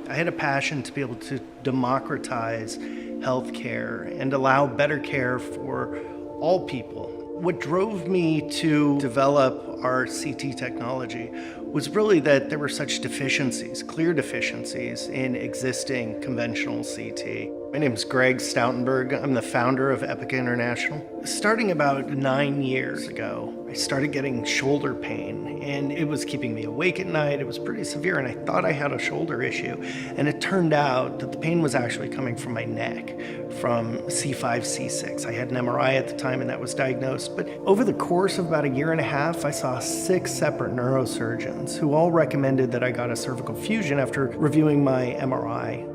I had a passion to be able to democratize healthcare and allow better care for all people. What drove me to develop our CT technology was really that there were such deficiencies, clear deficiencies in existing conventional CT. My name is Greg Stoutenberg. I'm the founder of Epic International. Starting about 9 years ago, I started getting shoulder pain, and it was keeping me awake at night. It was pretty severe, and I thought I had a shoulder issue. And it turned out that the pain was actually coming from my neck, from C5, C6. I had an MRI at the time, and that was diagnosed. But over the course of about a year and a half, I saw 6 separate neurosurgeons who all recommended that I got a cervical fusion after reviewing my MRI.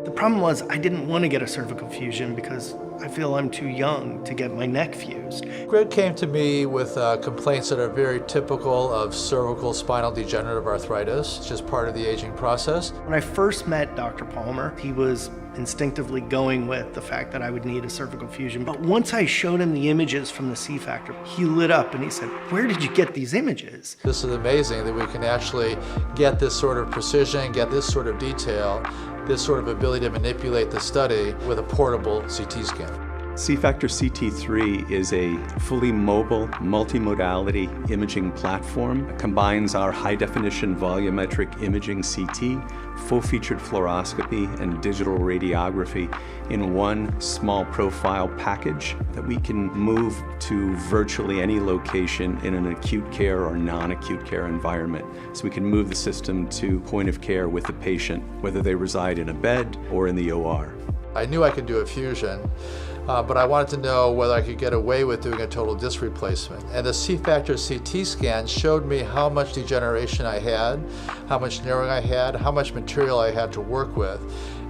The problem was I didn't want to get a cervical fusion because I feel I'm too young to get my neck fused. Greg came to me with complaints that are very typical of cervical spinal degenerative arthritis. It's just part of the aging process. When I first met Dr. Palmer, he was instinctively going with the fact that I would need a cervical fusion. But once I showed him the images from the C-factor, he lit up and he said, "Where did you get these images?" This is amazing that we can actually get this sort of precision, get this sort of detail, this sort of ability to manipulate the study with a portable CT scan. C-Factor CT3 is a fully mobile, multimodality imaging platform. It combines our high-definition volumetric imaging CT, full-featured fluoroscopy, and digital radiography in one small profile package that we can move to virtually any location in an acute care or non-acute care environment. So we can move the system to point of care with the patient, whether they reside in a bed or in the OR. I knew I could do a fusion, but I wanted to know whether I could get away with doing a total disc replacement. And the C-Factor CT scan showed me how much degeneration I had, how much narrowing I had, how much material I had to work with.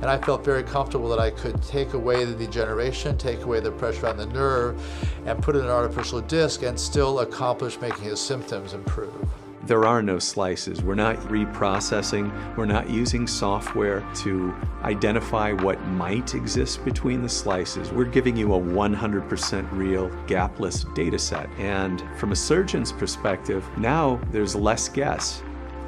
And I felt very comfortable that I could take away the degeneration, take away the pressure on the nerve, and put in an artificial disc and still accomplish making his symptoms improve. There are no slices. We're not reprocessing. We're not using software to identify what might exist between the slices. We're giving you a 100% real, gapless data set. And from a surgeon's perspective, now there's less guess.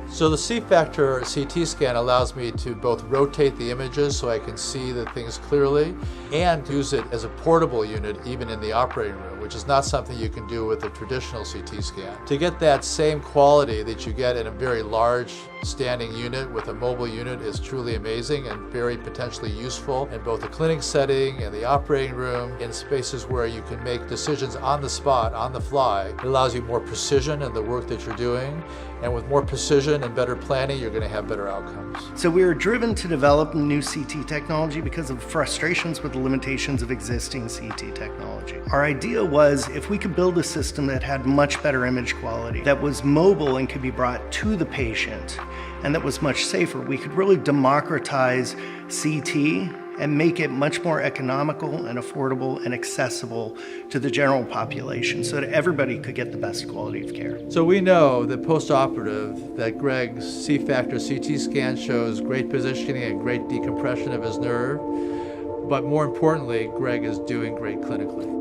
So the C-Factor CT scan allows me to both rotate the images so I can see the things clearly and use it as a portable unit even in the operating room, which is not something you can do with a traditional CT scan. To get that same quality that you get in a very large standing unit with a mobile unit is truly amazing and very potentially useful in both the clinic setting and the operating room, in spaces where you can make decisions on the spot, on the fly. It allows you more precision in the work that you're doing, and with more precision and better planning, you're going to have better outcomes. So we were driven to develop new CT technology because of frustrations with the limitations of existing CT technology. Our idea was if we could build a system that had much better image quality, that was mobile and could be brought to the patient, and that was much safer, we could really democratize CT and make it much more economical and affordable and accessible to the general population so that everybody could get the best quality of care. So we know that post-operative, that Greg's C-Factor CT scan shows great positioning and great decompression of his nerve, but more importantly, Greg is doing great clinically.